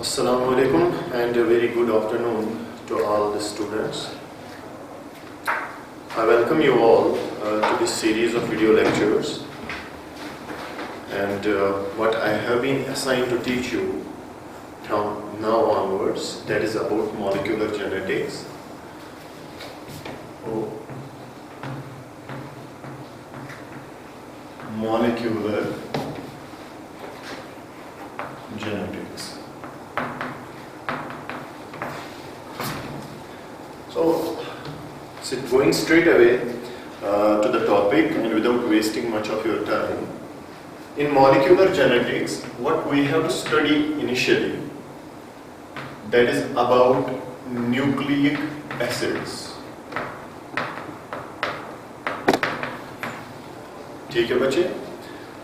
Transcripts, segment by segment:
Assalamu alaikum and a very good afternoon to all the students. I welcome you all to this series of video lectures, and what I have been assigned to teach you from now onwards, that is about molecular genetics. Molecular genetics. So, going straight away to the topic and without wasting much of your time, in molecular genetics, what we have to study initially, that is about nucleic acids. ठीक है बच्चे?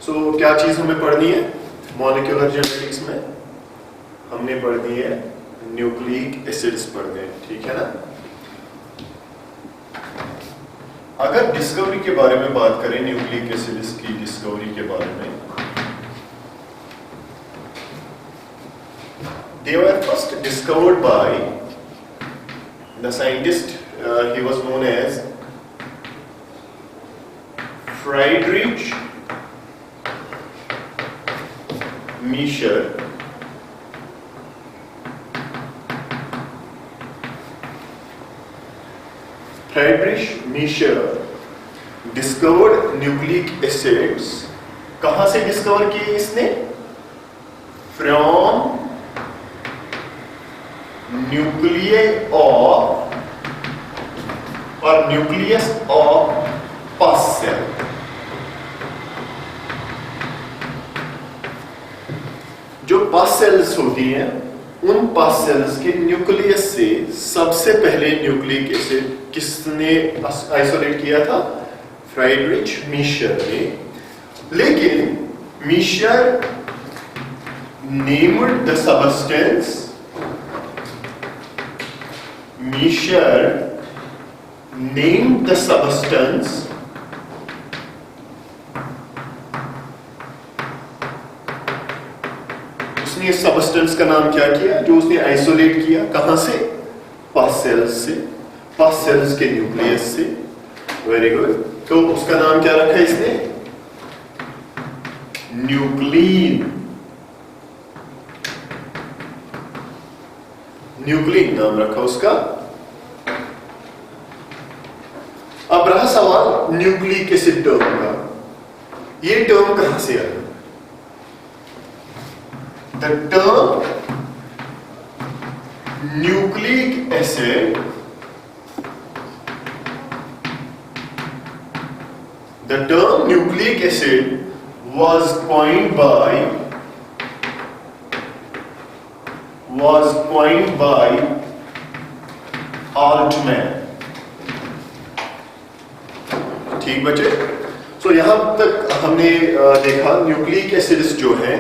So, क्या चीज़ हमें पढ़नी है? Molecular genetics में हमने पढ़नी है न्यूक्लिक एसिड्स पढ़ने हैं, ठीक है ना? अगर डिस्कवरी के बारे में बात करें, न्यूक्लिक एसिड्स की डिस्कवरी के बारे में, they were first discovered by the scientist, he was known as Friedrich Miescher. Friedrich Miescher discovered nucleic acids. कहाँ से डिस्कवर किए इसने? From nuclei of or nucleus of pus cell. जो पस सेल्स होती हैं, उन पस सेल्स के न्यूक्लियस से सबसे पहले न्यूक्लिक एसिड किसने आइसोलेट किया था? फ्राइडरिच मीशर ने. लेकिन Miescher named the substance, Miescher named the substance उसने सबस्टेंस का नाम क्या किया? जो उसने आइसोलेट किया, कहां से? पस सेल्स से, पस सेल्स के न्यूक्लियस से. Very good. तो उसका नाम क्या रखा इसने? न्यूक्लिन. न्यूक्लिन नाम रखा उसका. अब रहा सवाल न्यूक्लिक एसिड टर्म का. ये टर्म कहां से आया? The term nucleic acid, the term nucleic acid was coined by Altman. ठीक बच्चे? सो यहां तक हमने देखा न्यूक्लिक एसिड्स जो हैं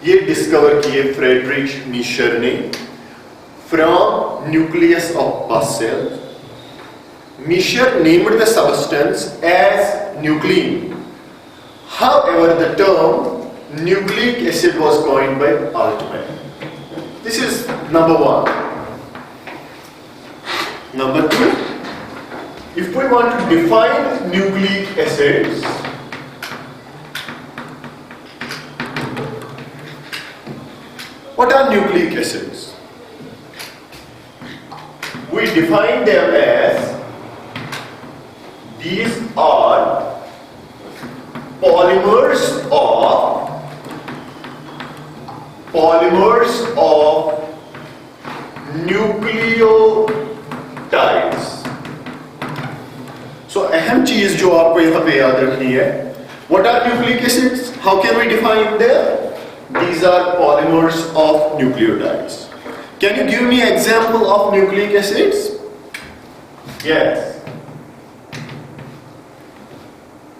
ये डिस्कवर किए फ्रेडरिच मीशर ने from nucleus of pus cell. Miescher named the substance as nuclein. However the term nucleic acid was coined by Altmann. This is number one. Number two, if we want to define nucleic acids, what are nucleic acids? We define them as these are polymers of nucleotides. So अहम चीज जो आपको यहां पे याद रखनी है, what are nucleic acids? How can we define them? These are polymers of nucleotides. Can you give me an example of nucleic acids? Yes.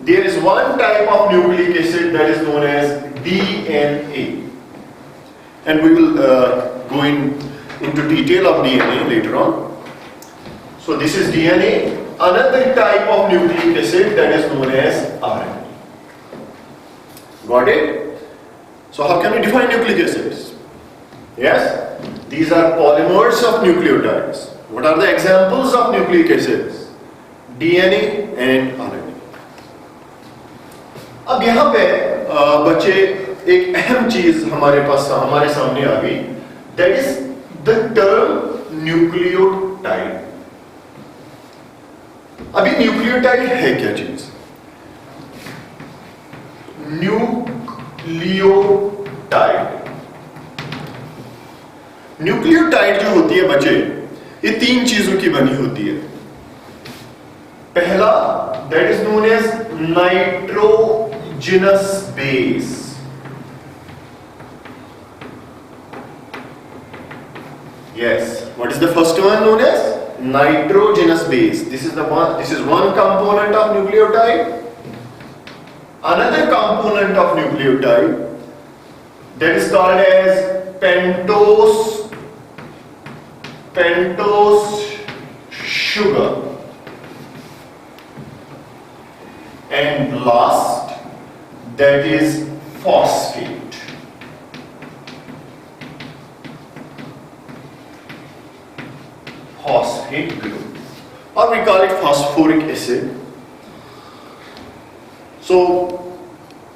There is one type of nucleic acid that is known as DNA. And we will go into detail of DNA later on. So this is DNA. Another type of nucleic acid that is known as RNA. Got it? So how can we define nucleic acids? Yes, these are polymers of nucleotides. What are the examples of nucleic acids? DNA and RNA. अब यहाँ पे बच्चे एक अहम चीज हमारे सामने आ गई, that is the term nucleotide. अभी न्यूक्लियोटाइड है क्या चीज? न्यूक्लियोटाइड जो होती है बच्चे, ये 3 चीजों की बनी होती है. पहला, that is known as nitrogenous base. Yes, what is the first one known as? Nitrogenous base. This is one component of nucleotide. Another component of nucleotide, that is called as pentose sugar. And last, that is phosphate. Phosphate group, or we call it phosphoric acid. So,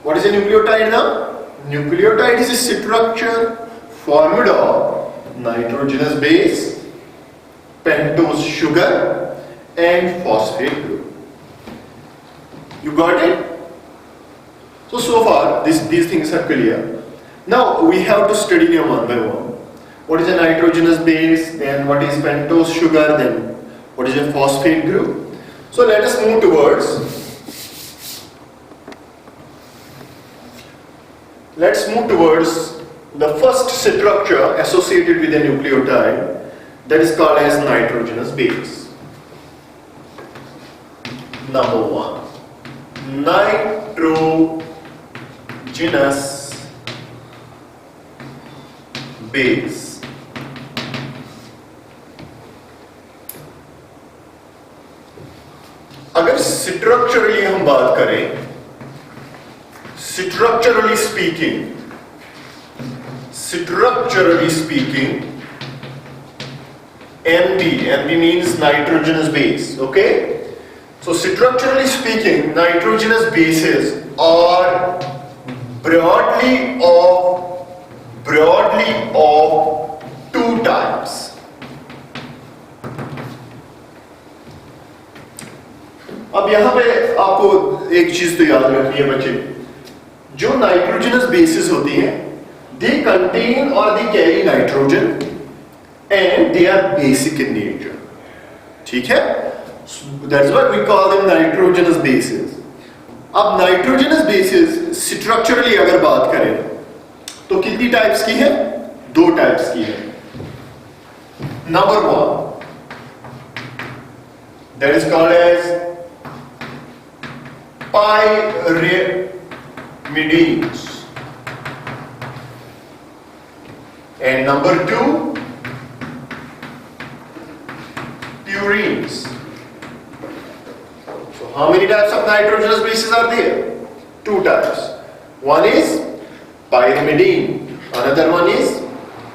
what is a nucleotide now? Nucleotide is a structure formed of nitrogenous base, pentose sugar, and phosphate group. You got it? So far, these things are clear. Now, we have to study them one by one. What is a nitrogenous base, then what is pentose sugar, then what is a phosphate group. So let us move towards, the first structure associated with a nucleotide, that is called as nitrogenous base. Number 1, nitrogenous base. अगर structurally हम बात करें, structurally speaking, NB means nitrogenous base. Okay, so structurally speaking, nitrogenous bases are broadly of 2 types. अब यहां पे आपको एक चीज तो याद रखनी है बच्चे, जो नाइट्रोजनस बेसिस होती हैं, दे कंटेन और they carry nitrogen and they are basic in nature. ठीक है, that's what we call them nitrogenous bases. अब नाइट्रोजनस बेसिस स्ट्रक्चरली अगर बात करें तो कितनी टाइप्स की है? 2 टाइप्स की है. Number 1, that is called as pyrimidines, and number 2, purines. So how many types of nitrogenous bases are there? 2 types. One is pyrimidine, another one is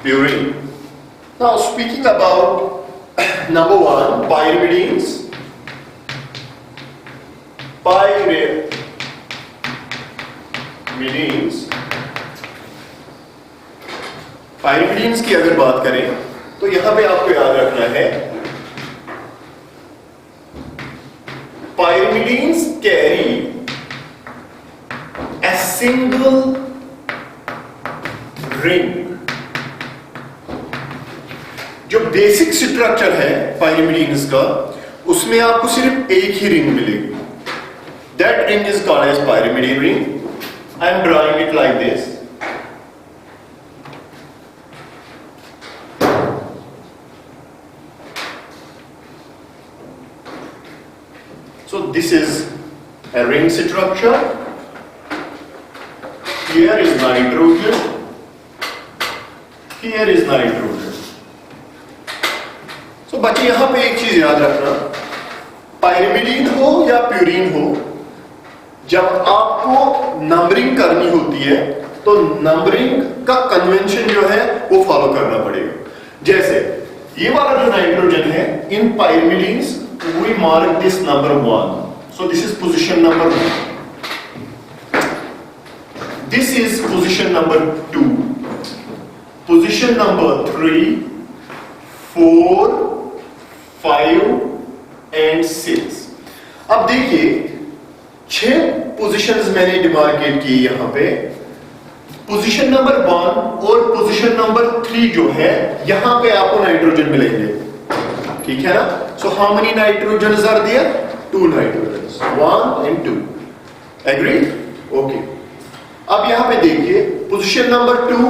purine. Now speaking about number 1, pyrimidines. Pyrimidines की अगर बात करें तो यहां पे आपको याद रखना है, pyrimidines carry a single ring. जो बेसिक स्ट्रक्चर है pyrimidines का, उसमें आपको सिर्फ एक ही रिंग मिलेगी. That ring is called as pyrimidine ring. I am drawing it like this. So this is a ring structure. Here is nitrogen. Here is nitrogen. So बच्चे यहां पे एक चीज याद रखना, पायरिमिडीन हो या प्यूरीन हो, जब आपको नंबरिंग करनी होती है तो नंबरिंग का कन्वेंशन जो है वो फॉलो करना पड़ेगा। जैसे ये वाला जो नाइट्रोजन है, in pyrimidines we mark this number 1, so this is position number 1, this is position number 2, position number 3, 4, 5 and 6। अब देखिए 6 पोजीशंस मैंने डिमार्केट की यहां पे। पोजीशन नंबर 1 और पोजीशन नंबर 3 जो है यहां पे आपको नाइट्रोजन मिलेंगे, ठीक है ना। So how many nitrogens are there? 2 nitrogens, 1 and 2, agree? Okay. अब यहां पे देखिए पोजीशन नंबर 2,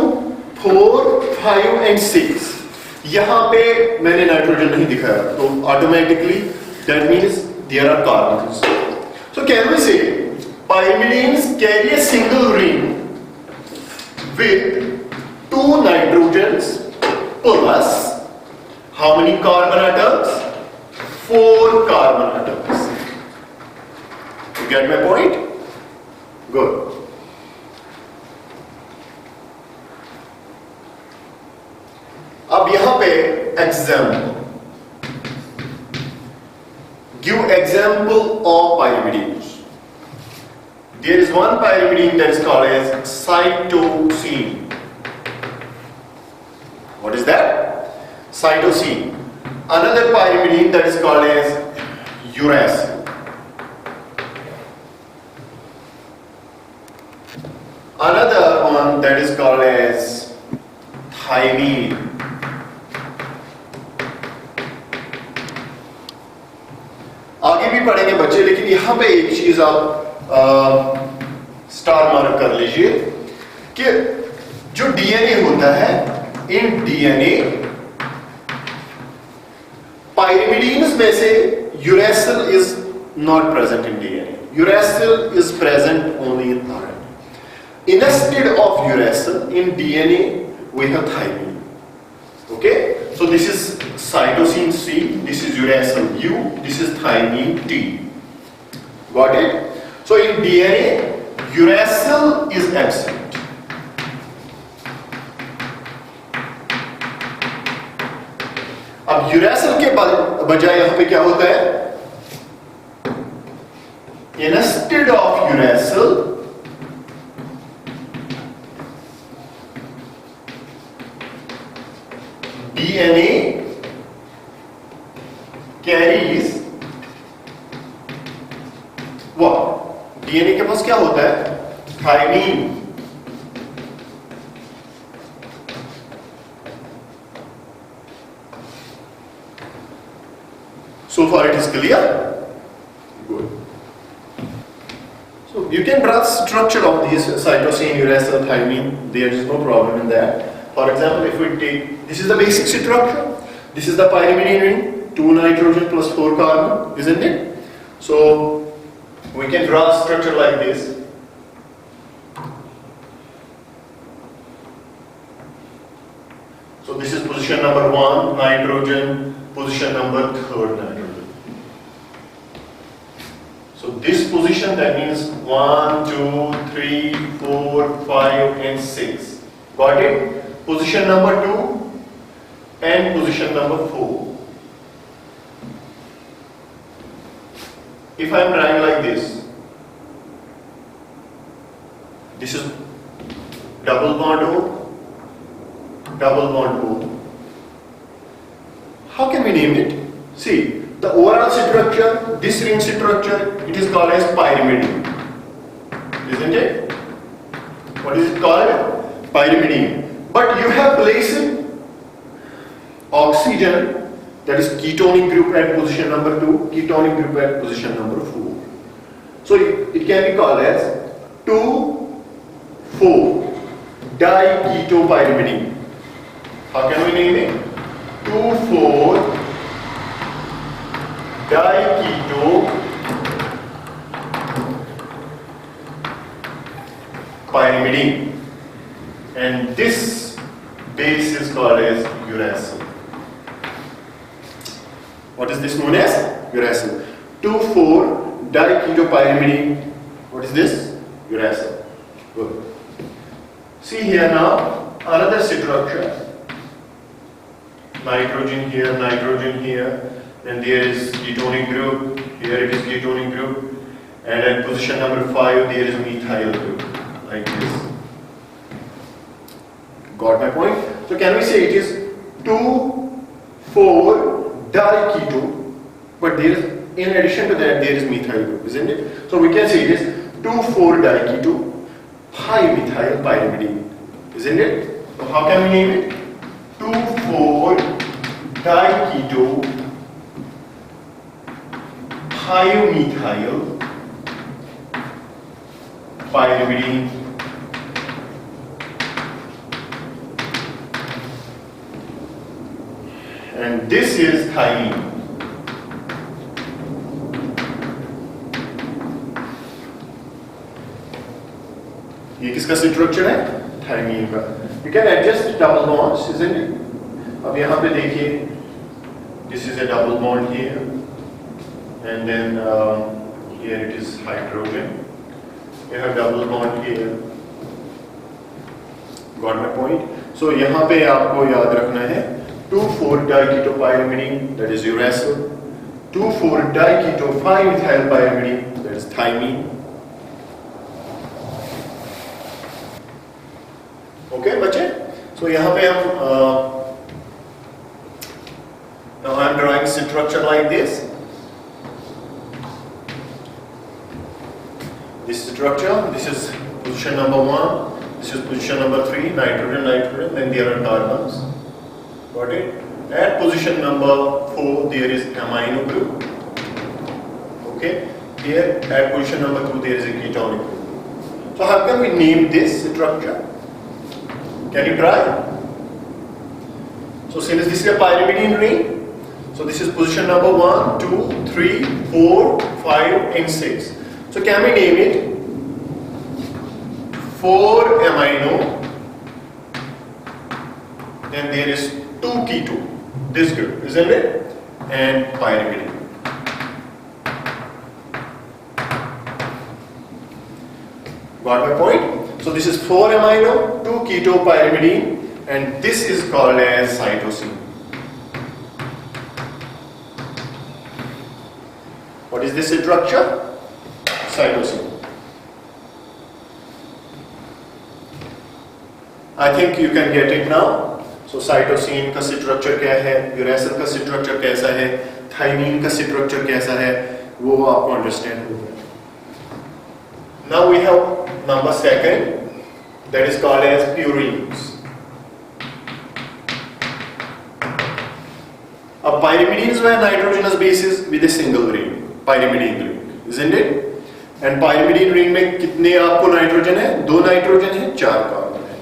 4, 5 एंड 6, यहां पे मैंने नाइट्रोजन नहीं दिखाया, तो automatically that means there are carbons. So can we say pyrimidines carry a single ring with 2 nitrogens plus how many carbon atoms? 4 carbon atoms. You get my point? Good. अब यहां पे example, give example of pyrimidines. There is one pyrimidine that is called as cytosine. What is that? Cytosine. Another pyrimidine that is called as uracil. Another one that is called as thymine. आगे भी पढ़ेंगे बच्चे, लेकिन यहां पे एक चीज आप स्टार मार्क कर लीजिए कि जो डीएनए होता है, इन डीएनए पाइरिमिडीन्स में से uracil is not present in DNA, uracil is present only in RNA. Instead of uracil in DNA we have thymine. Okay, so this is cytosine C, this is uracil U, this is thymine T. Got it? So in DNA, uracil is absent. अब uracil के बजाय यहां पे क्या होता है? Instead of uracil, DNA carries what? DNA के पास क्या होता है? Thiamine. So far it is clear? Good. So you can draw structure of these cytosine, uracil, thymine. There is no problem in that. For example, if we take, this is the basic structure. This is the pyrimidine ring, 2 nitrogen plus 4 carbon, isn't it? So we can draw a structure like this. So this is position number 1, nitrogen, position number 3rd, nitrogen. So this position, that means 1, 2, 3, 4, 5 and 6. Got it? Position number 2 and position number 4. If I am drawing like this is double bond O, double bond O. How can we name it? See, the overall structure, this ring structure, it is called as pyrimidine, isn't it? What is it called? Pyrimidine. But you have placed oxygen, that is ketonic group at position number 2, ketonic group at position number 4. So it can be called as 2,4 diketopyrimidine. How can we name it? 2,4 diketopyrimidine. And this base is called as uracil. What is this known as? Uracil. 2,4 diketopyrimidine. What is this? Uracil. Good. See here now, another structure. Nitrogen here, then there is ketonic group, here it is ketonic group, and at position number 5 there is methyl group, like this. Got my point? So can we say it is 2,4-diketo, but there is, in addition to that, there is methyl group, isn't it? So we can say it is 2,4-diketo, high methyl pyrimidine, isn't it? So how can we name it? 2,4-diketo, high methyl pyrimidine. And this is thymine. ये किसका structure है? Thymine का. You can adjust double bonds, isn't it? अब यहाँ पे देखिए, this is a double bond here, and then here it is hydrogen. You have double bond here. Got my point? So यहाँ पे आपको याद रखना है 2,4-diketopyrimidine, that is uracil. 2,4-diketo-5-methylpyrimidine, that is thymine. Okay, बच्चे? So यहाँ पे हम now I am drawing structure like this. This structure, this is position number 1, this is position number 3, nitrogen, then there are carbons. Got it? At position number 4, there is amino group. Okay? Here, at position number 2, there is a ketonic group. So how can we name this structure? Can you try? So since this is a pyrimidine ring, so this is position number 1, 2, 3, 4, 5, and 6. So can we name it 4-amino, then there is 2-keto, this group, isn't it? And pyrimidine. Got my point? So this is 4-amino, 2-keto pyrimidine, and this is called as cytosine. What is this structure? Cytosine. I think you can get it now. So cytosine का structure क्या है, uracil का structure कैसा है, thymine का structure कैसा है, वो आपको understand होगा. Now we have number 2, that is called as purines. अब pyrimidines were nitrogenous bases with a single ring, pyrimidine ring, isn't it? And pyrimidine ring में कितने आपको नाइट्रोजन है? 2 नाइट्रोजन है, 4 कार्बन है.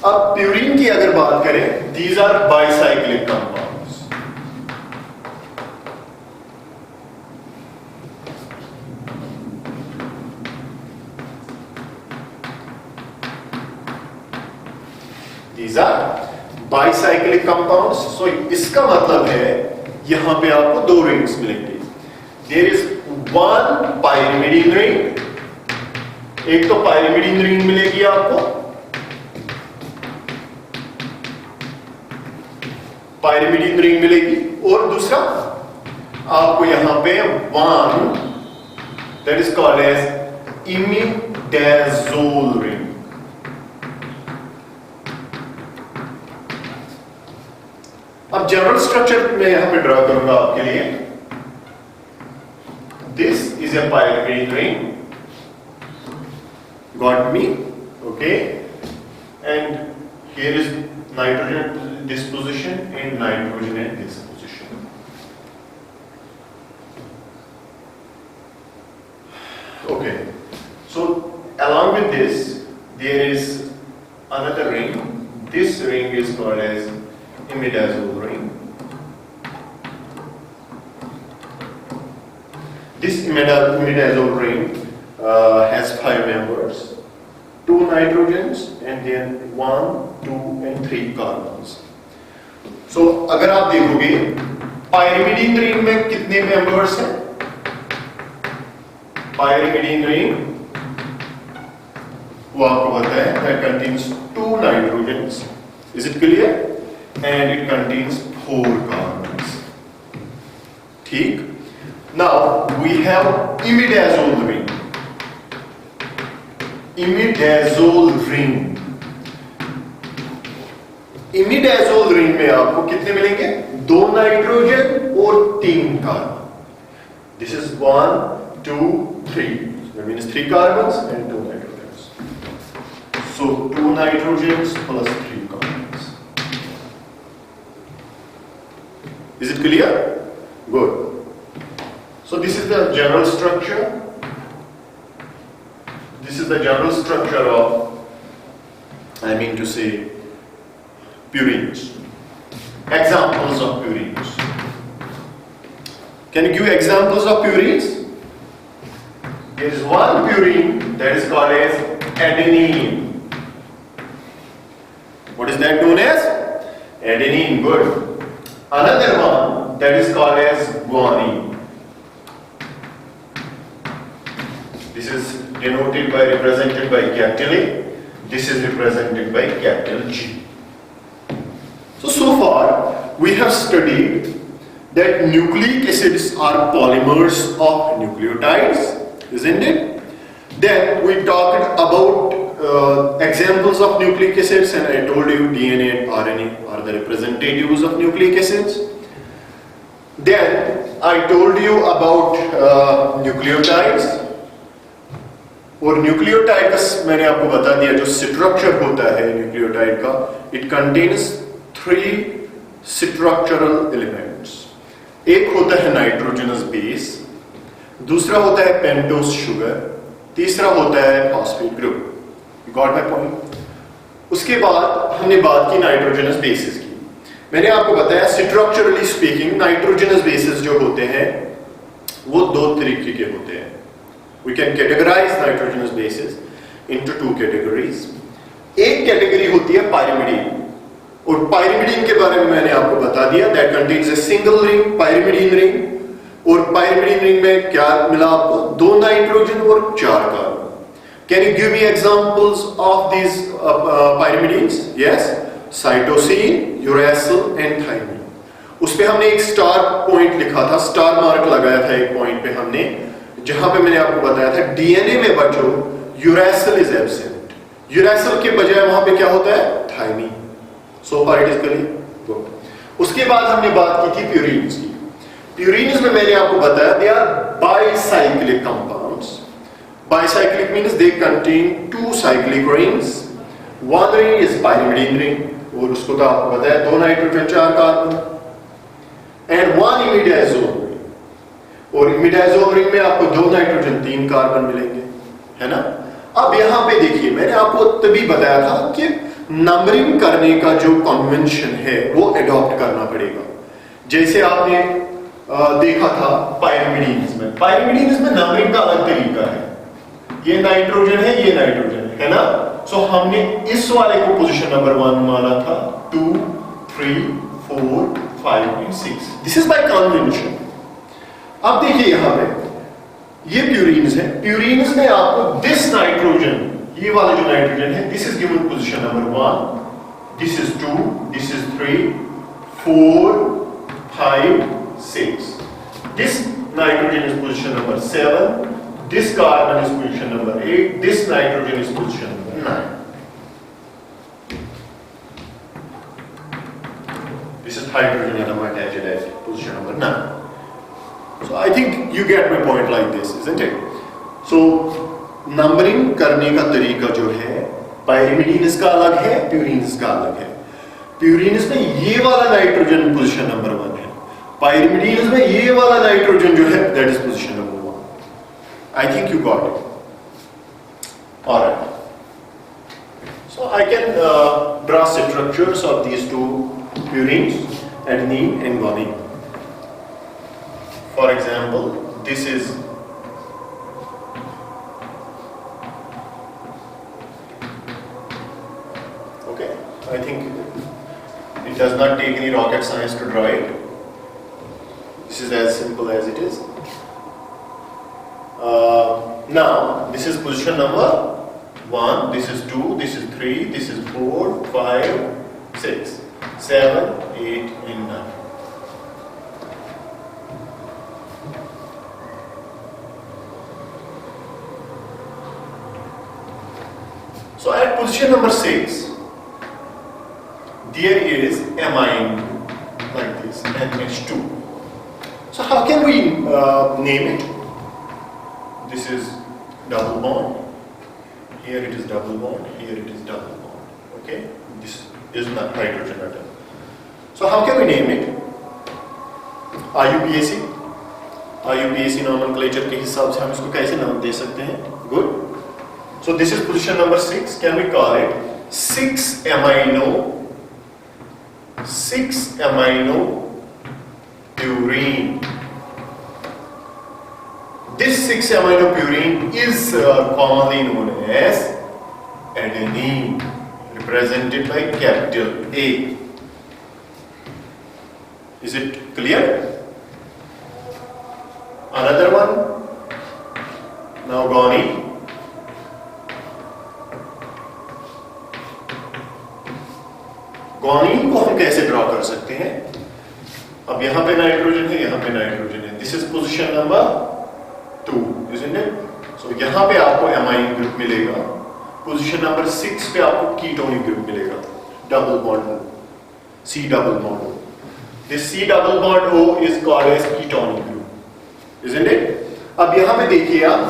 अब प्यूरीन की अगर बात करें, these are bicyclic compounds. These are bicyclic compounds. So इसका मतलब है यहां पे आपको 2 रिंग्स मिलेंगे. There is one pyrimidine ring. एक तो pyrimidine ring मिलेगी आपको, pyrimidine ring मिलेगी, और दूसरा आपको यहां पे one, that is called as imidazole ring. अब जनरल स्ट्रक्चर मैं यहां पे ड्रा करूंगा आपके लिए. This is a pyrimidine ring. Got me? Okay. And here is nitrogen at this position and nitrogen at this position. Okay. So along with this, there is another ring. This ring is called as imidazole ring. This imidazole ring has 5 members, 2 nitrogens and then 1, 2 and 3 carbons. So अगर आप देखोगे pyrimidine ring में कितने members हैं? pyrimidine ring वो आपको पता है that contains 2 nitrogens. Is it clear? And it contains 4 carbons. ठीक? Now we have imidazole ring. Imidazole ring. Imidazole ring में आपको कितने मिलेंगे? 2 नाइट्रोजन और 3 carbon. This is 1, 2, 3. That means 3 carbons and 2 nitrogens. So 2 nitrogens plus 3 carbons. Is it clear? Good. So this is the general structure. This is the general structure of, I mean to say, purines. Examples of purines. Can you give examples of purines? There is one purine that is called as adenine. What is that known as? Adenine. Good. Another one that is called as guanine. This is denoted by, represented by capital A. This is represented by capital G. So far we have studied that nucleic acids are polymers of nucleotides, isn't it? Then we talked about examples of nucleic acids, and I told you DNA and RNA are the representatives of nucleic acids. Then I told you about nucleotides, और nucleotide का मैंने आपको बता दिया जो structure होता है nucleotide का, इट कंटेन्स 3 स्ट्रक्चरल एलिमेंट्स. एक होता है नाइट्रोजनस बेस, दूसरा होता है पेंटोस शुगर, तीसरा होता है phosphate group. You got my point? उसके बाद हमने बात की नाइट्रोजनस बेसिस की. मैंने आपको बताया स्ट्रक्चरली स्पीकिंग नाइट्रोजनस बेसिस जो होते हैं वो 2 तरीके के होते हैं. We can categorize nitrogenous bases into 2 categories. एक कैटेगरी होती है pyrimidine, और pyrimidine के बारे में मैंने आपको बता दिया that contains a single ring, pyrimidine ring. और pyrimidine ring में क्या मिला आपको? 2 नाइट्रोजन और 4 carbon. Can you give me examples of these pyrimidines? Yes, cytosine, uracil and thymine. उस पे हमने एक स्टार पॉइंट लिखा था, स्टार मार्क लगाया था एक पॉइंट पे हमने, जहां पे मैंने आपको बताया था डीएनए में बच्चों यूरेसिल इज एब्सेंट. यूरेसिल के बजाय वहां पे क्या होता है? Thymine. So far it is clear. उसके बाद हमने बात की थी प्यूरिन्स की. प्यूरिन्स में मैंने आपको बताया they are bicyclic compounds. Bicyclic means they contain 2 cyclic rings. One ring is pyrimidine ring, और उसको तो आपको बताया 2 नाइट्रोजन 4 कार्बन, एंड 1 इमिडाजोल. और इमिडाजोल रिंग में आपको 2 नाइट्रोजन 3 कार्बन मिलेंगे, है ना? अब यहां पे देखिए मैंने आपको तभी बताया था कि नंबरिंग करने का जो कन्वेंशन है वो अडॉप्ट करना पड़ेगा. जैसे आपने देखा था पाइरिमिडीन्स में, पाइरिमिडीन्स में नंबरिंग का अलग तरीका है. ये नाइट्रोजन है, ये नाइट्रोजन है ना? सो हमने इस वाले को पोजीशन नंबर 1 माना था, 2, 3, 4, 5 and 6. This is by convention. अब देखिए यहां पे ये प्यूरिन्स है. प्यूरिन्स में आपको दिस नाइट्रोजन, ये वाला जो नाइट्रोजन है, this is given position number 1, this is 2, this is 3, 4, 5, 6. This nitrogen is position number 7, this carbon is position number 8, this nitrogen is position number 9. This is hydrogen atom attached at position number 9. So I think you get my point like this, isn't it? So numbering करने का तरीका जो है, पाइरिमिडीन्स का अलग है, purines का अलग है. प्यूरिन्स में ये वाला नाइट्रोजन पोजीशन नंबर 1 है, पाइरिमिडीन्स में ये वाला नाइट्रोजन जो है that is position number 1. I think you got it. All right. So I can draw structures of these 2 purines, adenine and guanine. For example, this is okay. I think it does not take any rocket science to draw it. This is as simple as it is. Now this is position number 1, this is 2, this is 3, this is 4, 5, 6, 7, 8 and 9. So at position number 6, there is amine like this, NH2. So how can we name it? This is double bond. Here it is double bond. Here it is double bond. Okay. This is not hydrogen atom. So how can we name it? IUPAC nomenclature के हिसाब से हम इसको कैसे नाम दे सकते हैं? Good. So this is position number 6. Can we call it 6-amino purine? This 6-amino purine is commonly known as adenine, represented by capital A. Is it clear? Another one. Now guanine. Guanine को हम कैसे draw कर सकते हैं? अब यहां पे nitrogen है, यहां पे नाइट्रोजन है. This is position number 2, isn't it? So यहां पे आपको एमाइन ग्रुप मिलेगा. पोजीशन नंबर 6 पे आपको कीटोनिक ग्रुप मिलेगा. Double bond O, C double bond O. This C double bond O is called as ketonic group, isn't it? अब यहां पे देखिए आप,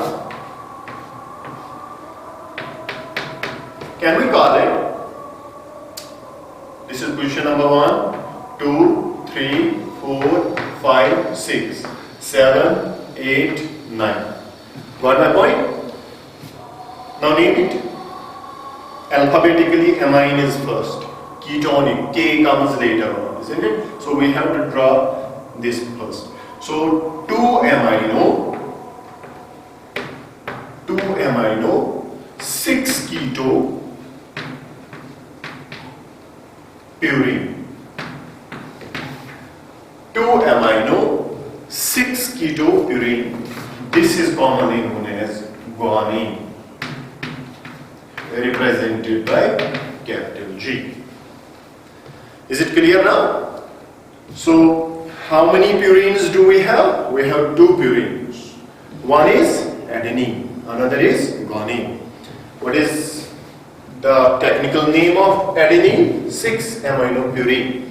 can we call it? This is position number 1, 2, 3, 4, 5, 6, 7, 8, 9. Got my point? Now name it. Alphabetically, amine is first. Ketonic, K comes later on, isn't it? So we have to draw this first. So 2-amino, 6-keto purine. 2-amino 6-keto purine. This is commonly known as guanine, represented by capital G. Is it clear now? So how many purines do we have? We have 2 purines. One is adenine, another is guanine. What is the technical name of adenine? 6-amino purine.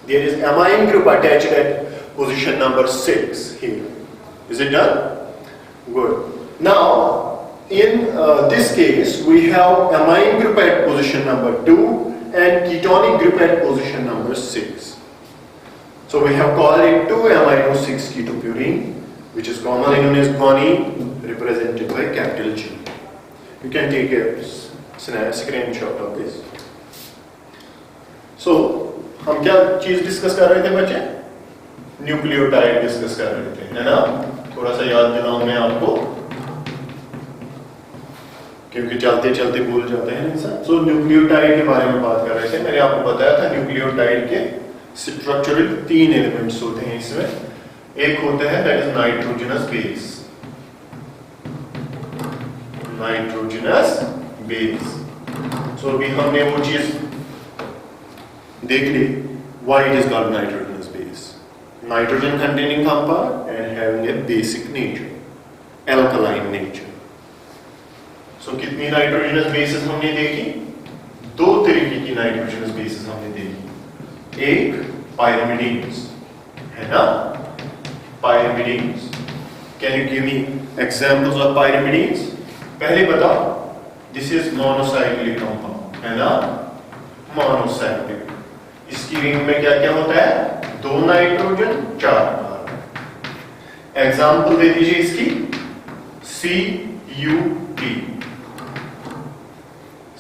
There is amine group attached at position number 6 here. Is it done? Good. Now, in this case, we have amine group at position number 2 and ketonic group at position number 6. So we have called it 2-amino 6-keto purine, which is commonly known as guanine, represented by capital G. You can take a screenshot of this. So, हम क्या चीज discuss कर रहे थे बच्चे? Nucleotide discuss कर रहे थे, है ना? थोड़ा सा याद दिलाऊं मैं आपको, क्योंकि चलते चलते भूल जाते हैं इंसान. सो न्यूक्लियोटाइड के बारे में बात कर रहे थे. मैंने आपको बताया था न्यूक्लियोटाइड के स्ट्रक्चरल 3 एलिमेंट्स होते हैं इसमें. एक होता है that is nitrogenous base. Nitrogenous base. So अभी हमने वो चीज देख ली, why it is called nitrogenous base. Nitrogen containing compound and having a basic nature, alkaline nature. So कितनी नाइट्रोजनस बेसेस हमने देखी? 2 तरीके की नाइट्रोजनस बेसेस हमने देखी. एक pyrimidines, है ना? Pyrimidines. Can you give me examples of pyrimidines? पहले बताओ. This is monocyclic compound, है ना? Monocyclic. इसकी रिंग में क्या क्या होता है? 2 नाइट्रोजन 4 कार्बन. एग्जाम्पल दे दीजिए इसकी. CuT.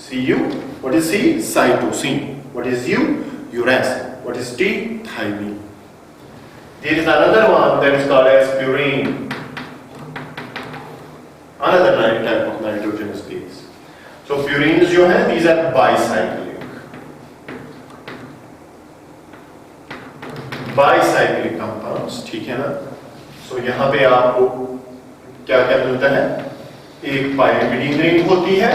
Cu, what is C? Cytosine. What is U? Uracil. What is T? Thymine. There is another one that is called as purine. Another type of nitrogenous base. So purines जो है, these are bicyclic. Bicyclic compounds, ठीक है ना? सो यहां पे आपको क्या क्या मिलता है? एक पायरिमिडीन रिंग होती है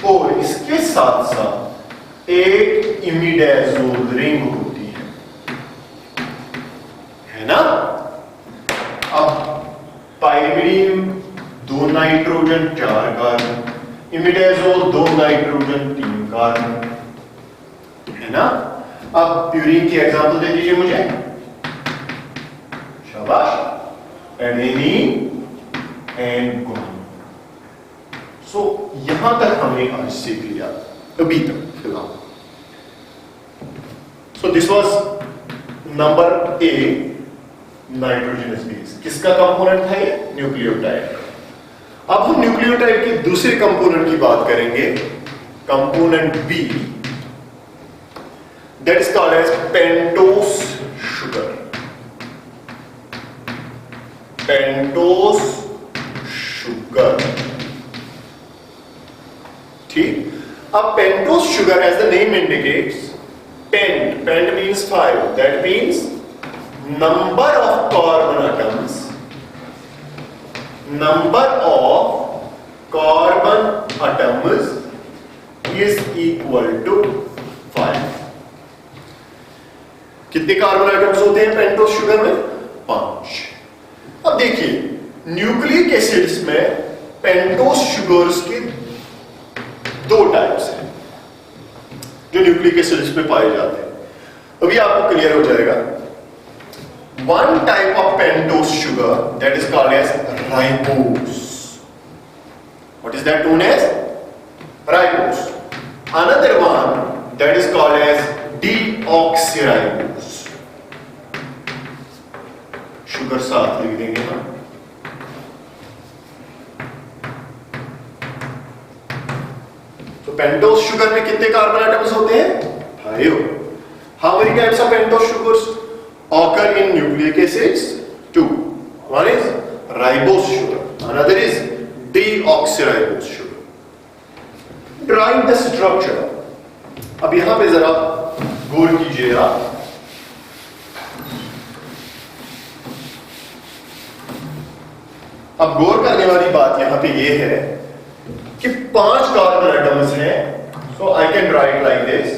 और इसके साथ साथ एक इमिडाजोल रिंग होती है ना। अब pyrimidine 2 nitrogen 4 carbon, imidazole 2 nitrogen 3 carbon, है ना। अब प्यूरीन की एग्जांपल दे दीजिए मुझे, शाबाश, एडेनिन एंड गुआनिन। सो यहां तक हमने आज सीख लिया अभी तक फिलहाल। So this was number A, nitrogenous base. किसका कंपोनेंट था ये? न्यूक्लियोटाइड। अब हम न्यूक्लियोटाइड के दूसरे कंपोनेंट की बात करेंगे, component B, that is called as pentose sugar. Pentose sugar, ठीक। अब pentose sugar, as the name indicates, pent means 5, that means number of carbon atoms, number of carbon atoms is equal to 5। कितने carbon atoms होते हैं pentose sugar में? 5। अब देखिए, nucleic acids में pentose sugars के 2 टाइप्स हैं जो न्यूक्लिक एसिड्स में पाए जाते हैं। अभी आपको क्लियर हो जाएगा। One type of pentose sugar, that is called as ribose. What is that known as? Ribose. Another one that is called as deoxyribose. Sugar साथ लिख देंगे हम। तो पेंटोस शुगर में कितने कार्बन आइटम्स होते हैं? 5। How many types of pentose sugars occur in nucleic acids? 2. One is ribose sugar, another is deoxyribose sugar. Drawing the structure. अब यहां पे जरा गौर कीजिए आप। अब गौर करने वाली बात यहां पे ये है कि 5 कार्बन एटम्स हैं। So I can write like this.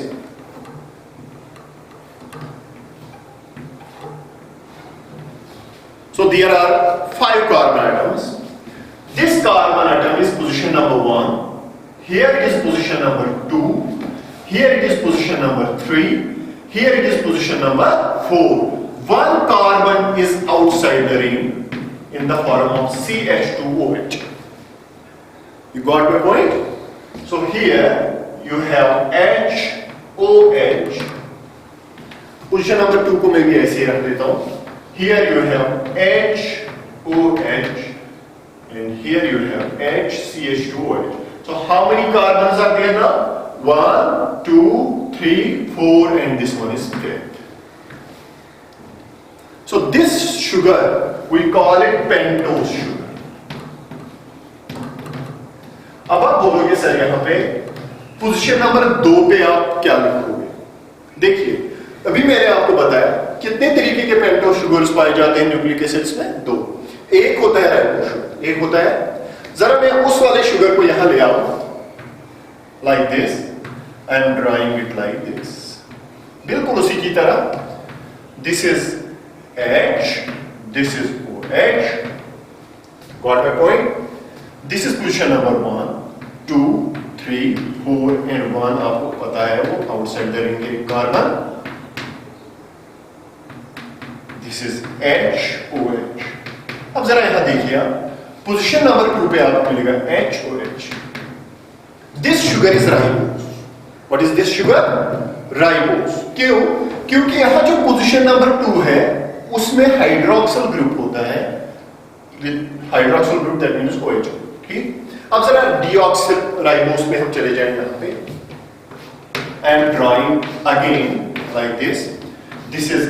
So there are 5 carbon atoms. This carbon atom is position number 1. Here it is position number 2. Here it is position number 3. Here it is position number 4. One carbon is outside the ring in the form of CH2OH. You got my point? So here you have HOH. Position number 2 को मैं भी ऐसे ही रख देता हूं। Here you have HOH and here you have HCH2OH. So how many carbons are there now? 1, 2, 3, 4 and this one is 5th. So this sugar we call it pentose sugar. अब आप बोलोगे सर यहां पे पोजीशन नंबर 2 पे आप क्या लिखोगे? देखिए, अभी मैंने आपको बताया कितने तरीके के पेंटोस शुगर्स पाए जाते हैं न्यूक्लिक एसिड्स में? 2। एक होता है राइबोस शुगर, एक होता है, जरा मैं उस वाले शुगर को यहां ले आऊं, like this, I am drawing it like this, बिल्कुल उसी की तरह। This is H, this is OH, got my point? This is position number 1, 2, 3, 4 and 1 आपको पता है वो आउटसाइड द रिंग के कार्बन। This is HOH। अब जरा यहां देखिए आप, पोजीशन नंबर 2 पे आपको मिलेगा HOH। This sugar is ribose. What is this sugar? Ribose. क्यों? क्योंकि यहां जो पोजीशन नंबर 2 है उसमें हाइड्रोक्सिल ग्रुप होता है, hydroxyl group that means OH, ठीक। अब जरा डीऑक्सिल राइबोस में हम चले जाएंगे यहां पे। I am drawing again like this. This is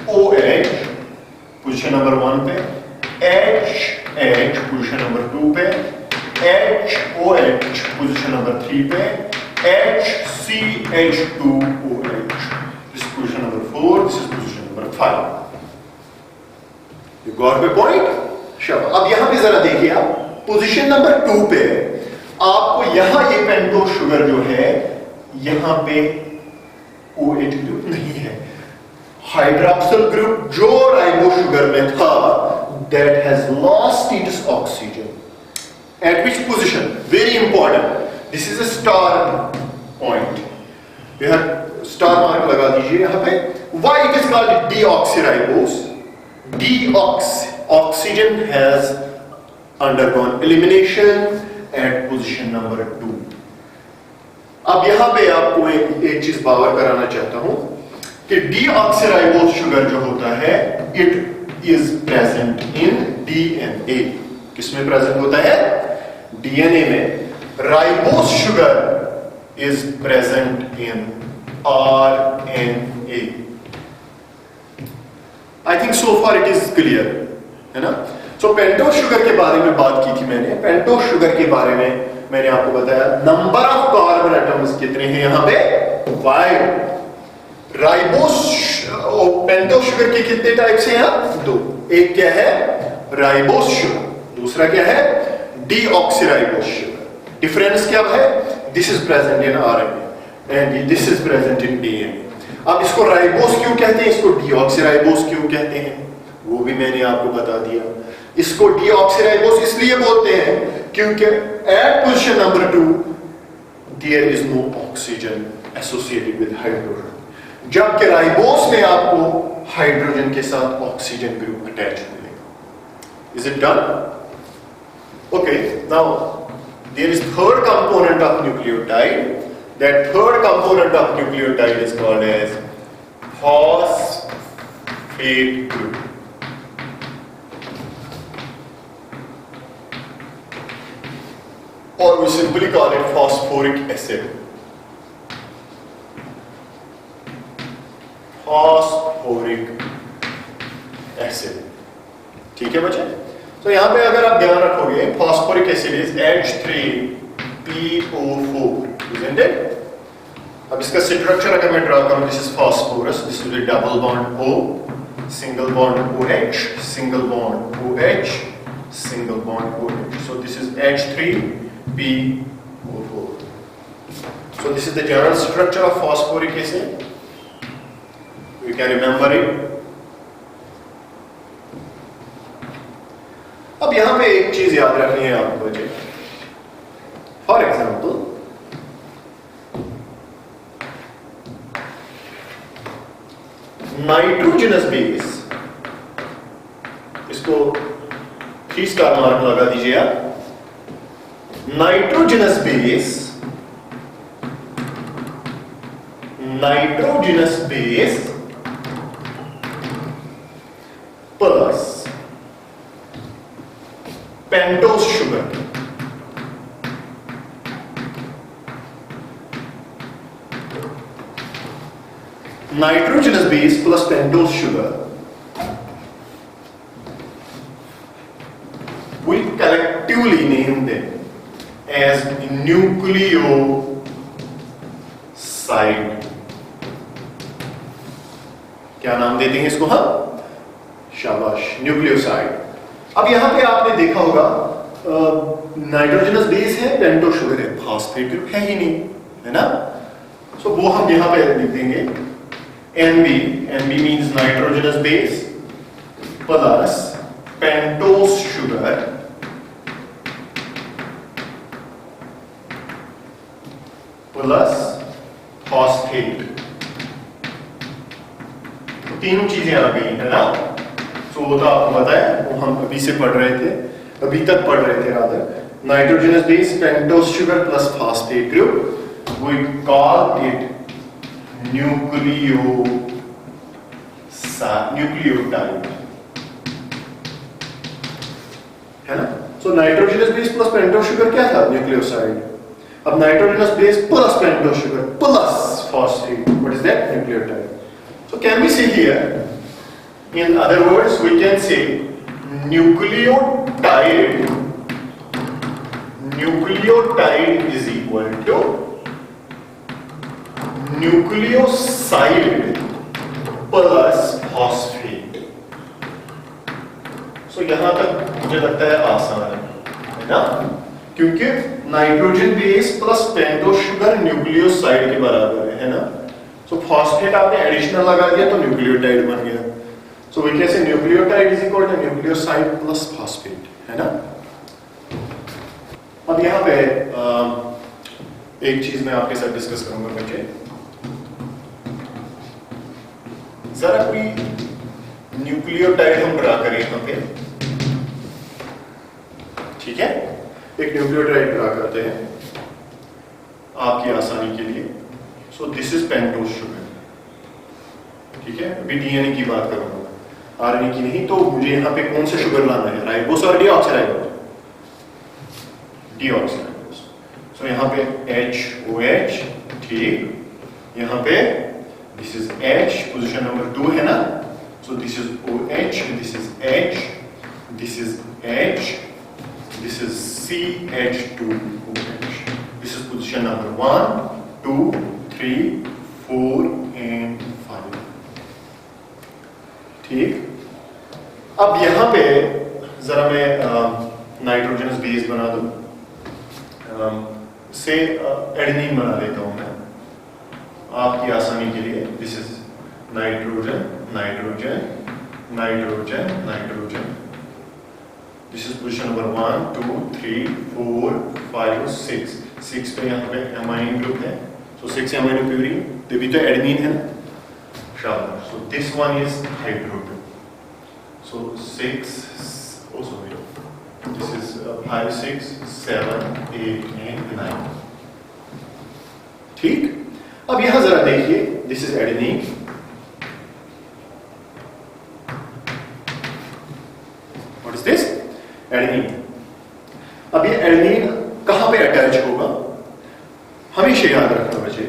HOH position number 1 पे, HH पोजीशन नंबर 2 पे, HOH पोजीशन नंबर 3 पे, HCH2OH this position number 4, this is position number 5। You got my point? चलो अब यहां पे जरा देखिए आप, पोजीशन नंबर 2 पे आपको यहां ये पेंटोस शुगर जो है यहां पे OH ग्रुप नहीं है, हाइड्रॉक्सिल ग्रुप जो राइबोस शुगर में था that has lost its oxygen. At which position? Very important. This is a star point. यह स्टार मार्क लगा दीजिए यहां पे. Why it is called deoxyribose? Oxygen has undergone elimination at position number 2. अब यहां पे आपको एक चीज बावर कराना चाहता हूं कि deoxyribose शुगर जो होता है it is present in DNA. किसमें प्रेजेंट होता है? DNA में. Ribose sugar is present in RNA. I think so far it is clear, है ना? So पेंटोस शुगर के बारे में बात की थी मैंने. पेंटोस शुगर के बारे में मैंने आपको बताया नंबर ऑफ कार्बन एटम्स कितने हैं यहां पे? 5. राइबोस पेंटोस शुगर के कितने टाइप्स हैं यहां? 2. एक क्या है? Ribose sugar. दूसरा क्या है? Deoxyribose sugar. डिफरेंस क्या है? This is present in RNA and this is present in DNA. अब इसको राइबोस क्यों कहते हैं, इसको डीऑक्सीराइबोस क्यों कहते हैं, वो भी मैंने आपको बता दिया. इसको डीऑक्सीराइबोस इसलिए बोलते हैं क्योंकि at position number 2 there is no oxygen associated with hydrogen, जबकि राइबोस में आपको हाइड्रोजन के साथ ऑक्सीजन ग्रुप अटैच मिलेगा. Is it done? Okay, now there is third component of nucleotide. That third component of nucleotide is called as phosphate group. Or we simply call it phosphoric acid. Phosphoric acid. ठीक है बच्चे? तो यहां पे अगर आप ध्यान रखोगे phosphoric acid is H3PO4, isn't it? अब इसका स्ट्रक्चर अगर मैं ड्रा करूं, this is phosphorus, this is a double bond O, single bond OH, single bond OH, single bond OH. So this is H3PO4. So this is the general structure of phosphoric acid. You can remember it. अब यहां पे एक चीज याद रखनी है आपको बच्चे. फॉर एग्जाम्पल नाइट्रोजनस बेस, इसको 3 स्टार मार्क लगा दीजिए आप. Nitrogenous base plus pentose sugar nitrogenous base plus pentose sugar, we collectively name them as nucleoside. क्या नाम देते हैं इसको हम? शाबाश, न्यूक्लियोसाइड. अब यहां पे आपने देखा होगा नाइट्रोजनस बेस है, पेंटोस शुगर है, फास्फेट ग्रुप है ही नहीं, है ना? सो वो हम यहां पे लिख देंगे NB means nitrogenous base plus pentose sugar plus phosphate. तो तीनों चीजें आ गई है ना. तो वो तो आपको पता है, वो हम अभी से पढ़ रहे थे, अभी तक पढ़ रहे थे rather. Nitrogenous base, pentose sugar plus phosphate group, we call it nucleotide, है ना. So nitrogenous base plus pentose sugar क्या था? न्यूक्लियोसाइड. अब nitrogenous base plus pentose sugar plus phosphate, what is that? Nucleotide. So can we say here, in other words we can say nucleotide is equal to nucleoside plus phosphate. So यहां तक मुझे लगता है आसान है ना. क्योंकि nitrogen base plus pentose sugar nucleoside के बराबर है ना। सो फॉस्फेट आपने एडिशनल लगा दिया तो न्यूक्लियोटाइड बन गया। So we can say nucleotide is equal to nucleoside plus phosphate, है ना। अब यहां पे एक चीज मैं आपके साथ डिस्कस करूंगा बच्चे, जरा कोई न्यूक्लियोटाइड हम ड्रा करें यहां पे, ठीक है। एक न्यूक्लियोटाइड ड्रा करते हैं आपकी आसानी के लिए। सो दिस इज पेंटोस शुगर, ठीक है। अभी डीएनए की बात करूंगा, आरएनए की नहीं। तो मुझे यहां पे कौन सा शुगर लाना है, राइबोस और डीऑक्सीराइबोस? डीऑक्सीराइबोस। सो यहां पे HOH, ठीक। यहां पे this is H, position number 2 है ना। सो this is OH, this is H, this is H, this is CH2OH. This is position number 1, 2, 3, 4 and 5. ठीक। अब यहां पे जरा मैं नाइट्रोजनस बेस बना दूं, से एडेनिन बना लेता हूं मैं आपकी आसानी के लिए। This is nitrogen, nitrogen, nitrogen, nitrogen. This is position number 1, 2, 3, 4, 5, 6. 6 पे यहाँ पे amine group है, so 6 amino purine, तभी तो एडेनिन है ना। शाबाश। So this one is hydrogen. So 6, oh sorry, this is 5, 6, 7, 8 and 9. ठीक। अब यहाँ जरा देखिए, this is adenine. What is this? Adenine. अब ये एडेनिन कहां पे अटैच होगा, हमेशा याद रखना बच्चे।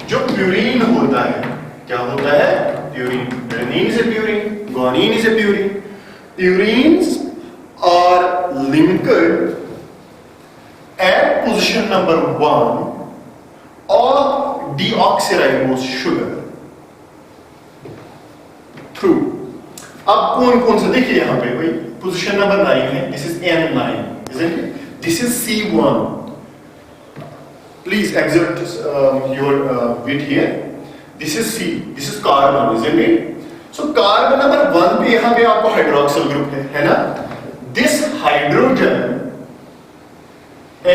जो प्यूरीन होता है, क्या होता है? Purine. Adenine is a purine, guanine is a purine. Purines are linked at position number 1 of deoxyribose sugar through. अब कौन कौन सा देखिए यहां पे भाई, पोजीशन नंबर 9 है, this is N9, isn't it? This is C1. Please exert your bit here. This is C, this is carbon, isn't it? So carbon number 1 पे यहां पे आपको हाइड्रोक्सिल ग्रुप है ना। This hydrogen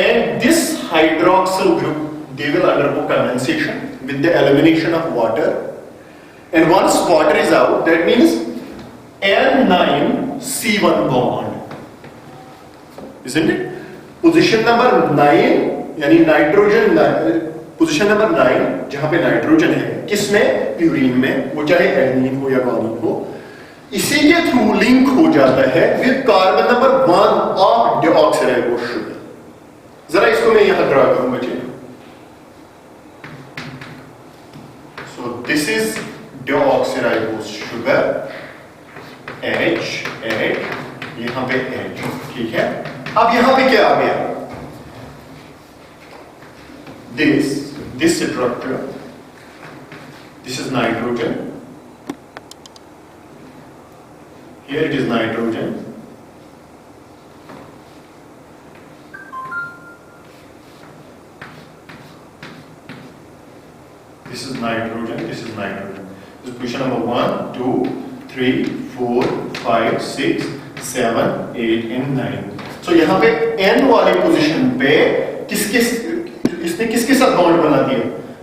and this hydroxyl group, they will undergo condensation with the elimination of water, and once water is out, that means N9C1 bond, isn't it? Position number 9 यानी nitrogen, position number 9 जहां पे nitrogen है, किसमें? Purine में, वो चाहे adenine हो या गुआनिन हो, इसी के थ्रू लिंक हो जाता है with carbon number 1 of deoxyribose sugar. जरा इसको मैं यहां ड्रा करूं बच्चे। सो this is deoxyribose sugar, H, यहां पे H, ठीक है। अब यहां पे क्या आ गया? This structure, this is nitrogen, here it is nitrogen, this is nitrogen, this is nitrogen. This is position number 1, 2, 3, 4, 5, 6, 7, 8 and 9. So यहाँ पे N वाली पोजीशन पे इसने किसके साथ बॉन्ड बना दिया?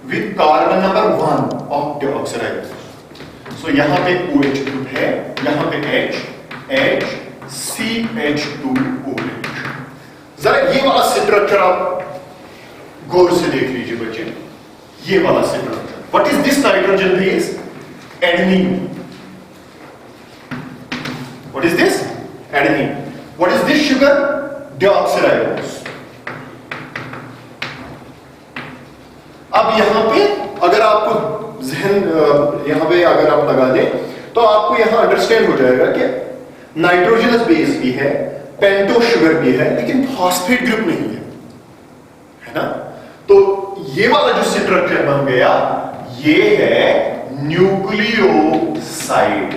With carbon number 1 of deoxyribose. So यहाँ पे OH ग्रुप है, यहाँ पे H, CH2OH। जरा ये वाला स्ट्रक्चर आप गौर से देख लीजिए बच्चे, ये वाला structure. What is this nitrogen base? Adenine. What is this? Adenine. What is this sugar? Deoxyribose. अब यहां पे अगर आपको जहन यहां पे अगर आप लगा दें तो आपको यहां अंडरस्टैंड हो जाएगा कि नाइट्रोजनस बेस भी है, पेंटोस शुगर भी है, लेकिन फॉस्फेट ग्रुप नहीं है ना। तो ये वाला जो स्ट्रक्चर बन गया, ये है न्यूक्लियोसाइड।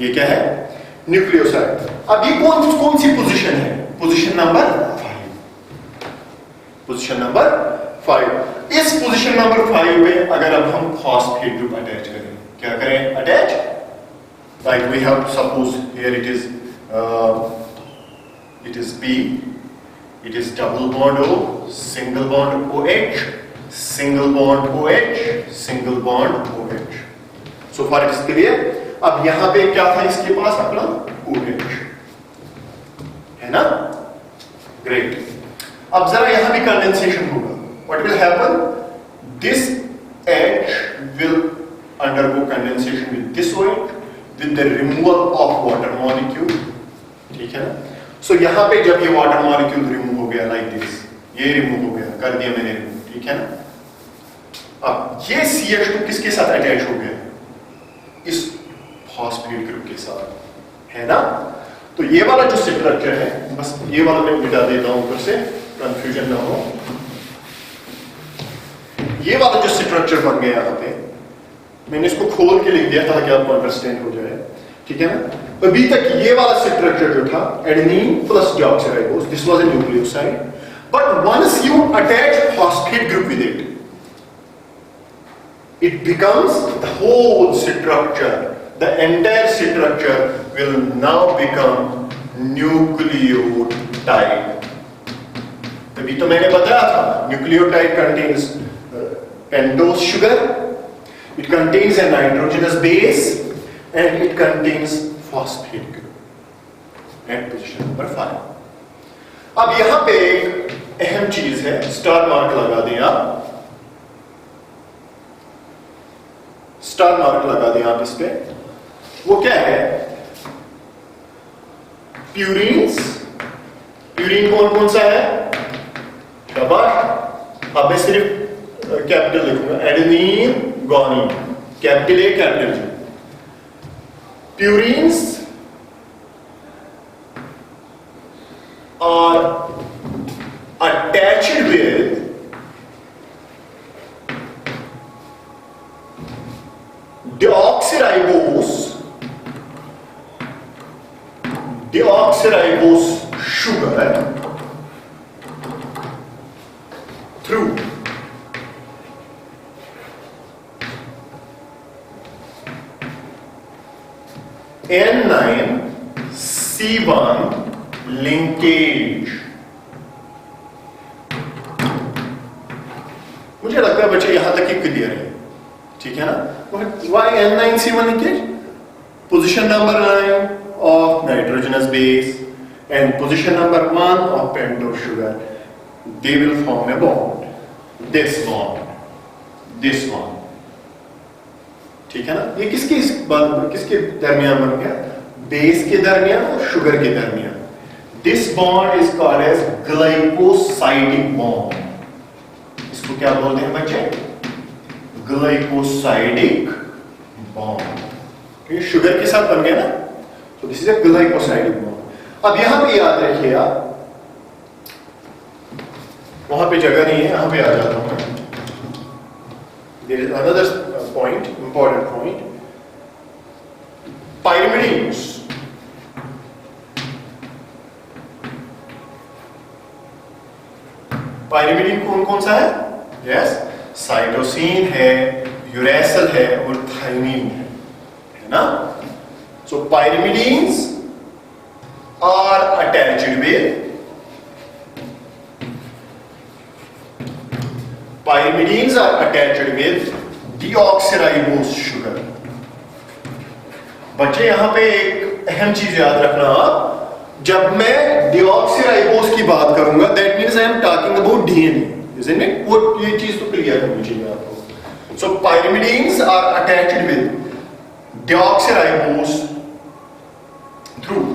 ये क्या है? न्यूक्लियोसाइड। अब ये कौन सी पोजीशन है? Position number 5। Position number 5। इस पोजीशन नंबर 5 में अगर अब हम फॉस्फेट ग्रुप अटैच करें, क्या करें? Attach, like we have suppose here it is P, it is double bond O, single bond OH, single bond OH, single bond OH. So far it is clear. अब यहां पे क्या था इसके पास? अपना OH है ना? ग्रेट। अब जरा यहां भी कंडेंसेशन होगा। What will happen? This H will undergo condensation with this OH with the removal of water molecule. ठीक है ना? सो यहां पे जब ये वाटर मॉलिक्यूल रिमूव हो गया, लाइक दिस, ये रिमूव हो गया, कर दिया मैंने रिमूव, ठीक है ना? अब ये CH2 किसके साथ अटैच हो गया? इस फॉस्फेट ग्रुप के साथ, है ना? तो ये वाला जो स्ट्रक्चर है, बस ये वाला मैं मिटा देता हूं ऊपर से, कंफ्यूजन ना हो। ये वाला जो स्ट्रक्चर बन गया यहां पे, मैंने इसको खोल के लिख दिया ताकि आपको अंडरस्टैंड हो जाए, ठीक है ना? अभी तक ये वाला स्ट्रक्चर जो था, adenine plus deoxyribose, this was a nucleoside, but once you attach phosphate group with it, it becomes the whole structure, the entire structure will now become nucleotide. अभी तो मैंने बताया था, nucleotide contains pentose sugar, it contains a nitrogenous base and it contains phosphate group at position number 5. अब यहां पे एक अहम चीज है, स्टार मार्क लगा दें आप, स्टार मार्क लगा दें आप इस पे। वो क्या है? प्यूरीन्स। प्यूरीन कौन कौन सा है? शाबाश। अब मैं सिर्फ कैपिटल लिखूंगा, adenine, guanine, capital A, capital G. Purines are attached with deoxyribose sugar through N9C1 linkage। मुझे लगता है बच्चे यहां तक ही क्लियर है, ठीक है ना? Why N9C1 linkage? Position number 9 of nitrogenous base and position number 1 of pentose sugar, they will form a bond, this bond, this one, ठीक है ना? ये किसके दरमियान बन गया? बेस के दरमियान और शुगर के दरमियान। This bond is called as glycosidic bond. इसको क्या बोलते हैं बच्चे? Glycosidic bond. ये शुगर के साथ बन गया ना, तो this is a glycosidic bond. अब यहां पे याद रखिए आप, वहां पे जगह नहीं है, यहां पे आ जाता हूं मैं। There is another point, important point. Pyrimidines. Pyrimidine कौन कौन सा है? यस, साइटोसिन है, यूरेसिल है और थाइमिन है ना? So pyrimidines are attached with Pyrimidines are attached with deoxyribose sugar. बच्चे यहां पे एक अहम चीज याद रखना आप, जब मैं deoxyribose की बात करूंगा, that means I am talking about DNA, isn't it? वो ये चीज तो क्लियर होनी चाहिए आपको। So pyrimidines are attached with deoxyribose through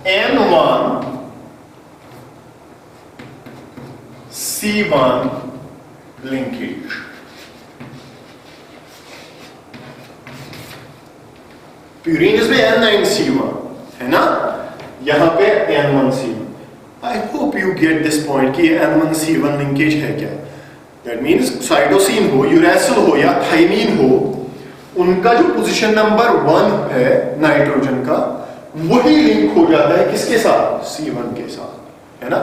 N1 C1 linkage। प्यूरीन्स में N9C1 है ना, यहां पे N1C1। I hope you get this point कि N1C1 लिंकेज है क्या। दैट मीन्स साइटोसिन हो, यूरेसिल हो या थाइमिन हो, उनका जो पोजीशन नंबर 1 है नाइट्रोजन का, वही लिंक हो जाता है किसके साथ, C1 के साथ, है ना।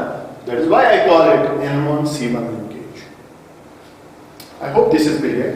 That is why I call it N1 C1 linkage. I hope this is clear.